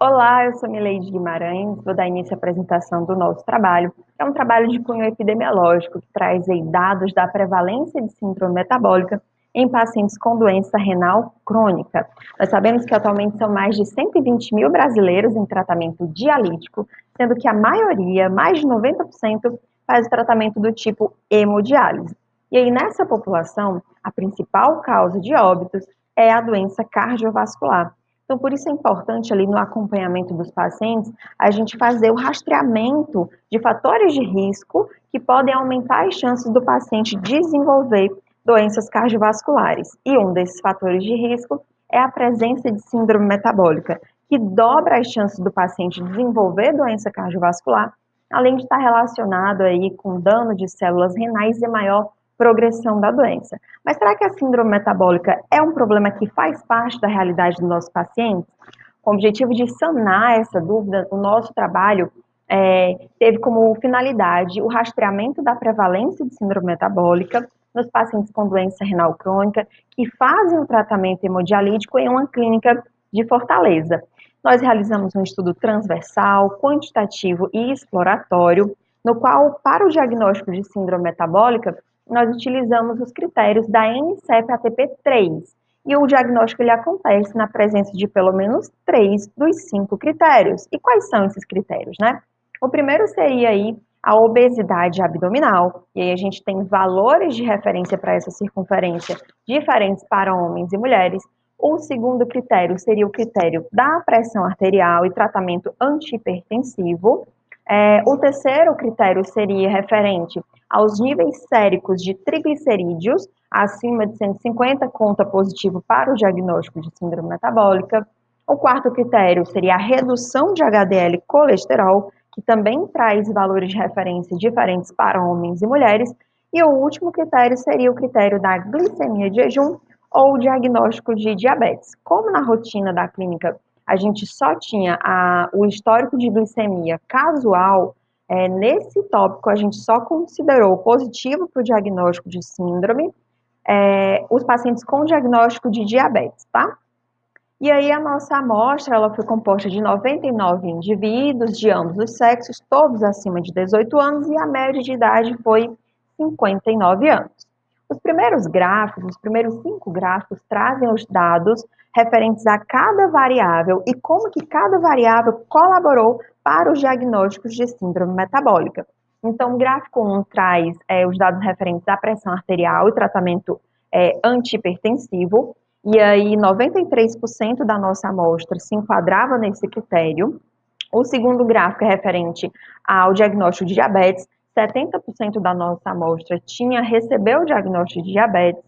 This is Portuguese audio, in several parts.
Olá, eu sou Mileide Guimarães, vou dar início à apresentação do nosso trabalho. É um trabalho de cunho epidemiológico que traz aí dados da prevalência de síndrome metabólica em pacientes com doença renal crônica. Nós sabemos que atualmente são mais de 120 mil brasileiros em tratamento dialítico, sendo que a maioria, mais de 90%, faz o tratamento do tipo hemodiálise. E aí, nessa população, a principal causa de óbitos é a doença cardiovascular. Então, por isso é importante ali no acompanhamento dos pacientes, a gente fazer o rastreamento de fatores de risco que podem aumentar as chances do paciente desenvolver doenças cardiovasculares. E um desses fatores de risco é a presença de síndrome metabólica, que dobra as chances do paciente desenvolver doença cardiovascular, além de estar relacionado aí com dano de células renais e maior progressão da doença. Mas será que a síndrome metabólica é um problema que faz parte da realidade dos nossos pacientes? Com o objetivo de sanar essa dúvida, o nosso trabalho teve como finalidade o rastreamento da prevalência de síndrome metabólica nos pacientes com doença renal crônica que fazem o tratamento hemodialítico em uma clínica de Fortaleza. Nós realizamos um estudo transversal, quantitativo e exploratório, no qual, para o diagnóstico de síndrome metabólica, nós utilizamos os critérios da NCEP-ATP3. E o diagnóstico ele acontece na presença de pelo menos 3 dos 5 critérios. E quais são esses critérios, né? O primeiro seria aí a obesidade abdominal, e aí a gente tem valores de referência para essa circunferência diferentes para homens e mulheres. O segundo critério seria o critério da pressão arterial e tratamento antihipertensivo. O terceiro critério seria referente aos níveis séricos de triglicerídeos, acima de 150 conta positivo para o diagnóstico de síndrome metabólica. O quarto critério seria a redução de HDL colesterol, que também traz valores de referência diferentes para homens e mulheres. E o último critério seria o critério da glicemia de jejum ou diagnóstico de diabetes. Como na rotina da clínica a gente só tinha o histórico de glicemia casual, nesse tópico a gente só considerou positivo para o diagnóstico de síndrome os pacientes com diagnóstico de diabetes, tá? E aí a nossa amostra, ela foi composta de 99 indivíduos de ambos os sexos, todos acima de 18 anos, e a média de idade foi 59 anos. Os primeiros gráficos, os primeiros 5 gráficos, trazem os dados referentes a cada variável e como que cada variável colaborou para os diagnósticos de síndrome metabólica. Então, o gráfico 1 traz os dados referentes à pressão arterial e tratamento antihipertensivo, e aí 93% da nossa amostra se enquadrava nesse critério. O segundo gráfico é referente ao diagnóstico de diabetes, 70% da nossa amostra recebeu o diagnóstico de diabetes.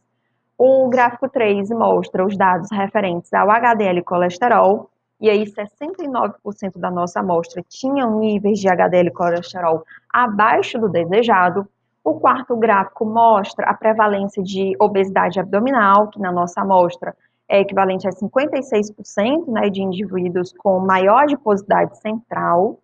O gráfico 3 mostra os dados referentes ao HDL colesterol, e aí 69% da nossa amostra tinham níveis de HDL colesterol abaixo do desejado. O quarto gráfico mostra a prevalência de obesidade abdominal, que na nossa amostra é equivalente a 56%, né, de indivíduos com maior adiposidade central.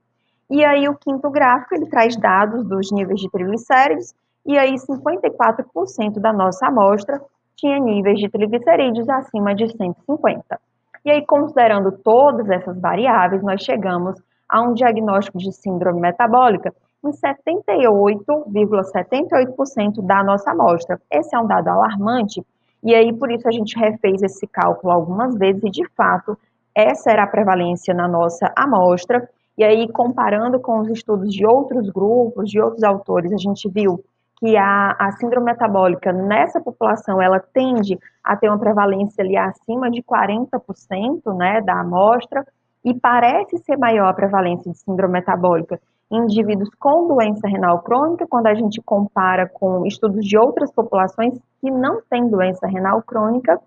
E aí o quinto gráfico, ele traz dados dos níveis de triglicéridos, e aí 54% da nossa amostra tinha níveis de triglicerídeos acima de 150. E aí, considerando todas essas variáveis, nós chegamos a um diagnóstico de síndrome metabólica em 78,78% da nossa amostra. Esse é um dado alarmante, e aí por isso a gente refez esse cálculo algumas vezes, e de fato, essa era a prevalência na nossa amostra. E aí, comparando com os estudos de outros grupos, de outros autores, a gente viu que a síndrome metabólica nessa população, ela tende a ter uma prevalência ali acima de 40%, né, da amostra, e parece ser maior a prevalência de síndrome metabólica em indivíduos com doença renal crônica, quando a gente compara com estudos de outras populações que não têm doença renal crônica.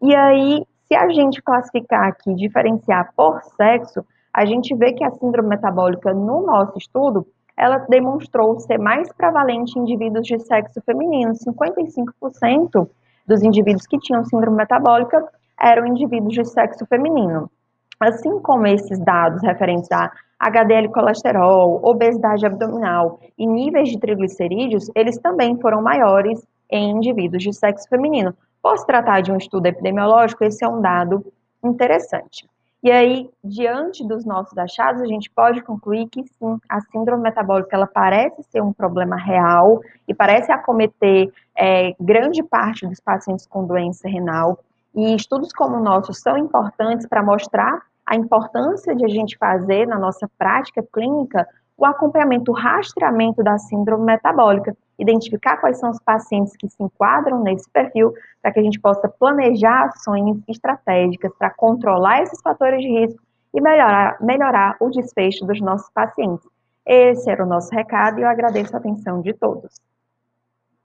E aí, se a gente classificar aqui, diferenciar por sexo, a gente vê que a síndrome metabólica no nosso estudo, ela demonstrou ser mais prevalente em indivíduos de sexo feminino. 55% dos indivíduos que tinham síndrome metabólica eram indivíduos de sexo feminino. Assim como esses dados referentes a HDL colesterol, obesidade abdominal e níveis de triglicerídeos, eles também foram maiores em indivíduos de sexo feminino. Por se tratar de um estudo epidemiológico, esse é um dado interessante. E aí, diante dos nossos achados, a gente pode concluir que sim, a síndrome metabólica ela parece ser um problema real e parece acometer grande parte dos pacientes com doença renal. E estudos como o nosso são importantes para mostrar a importância de a gente fazer na nossa prática clínica o acompanhamento, o rastreamento da síndrome metabólica, identificar quais são os pacientes que se enquadram nesse perfil, para que a gente possa planejar ações estratégicas para controlar esses fatores de risco e melhorar o desfecho dos nossos pacientes. Esse era o nosso recado e eu agradeço a atenção de todos.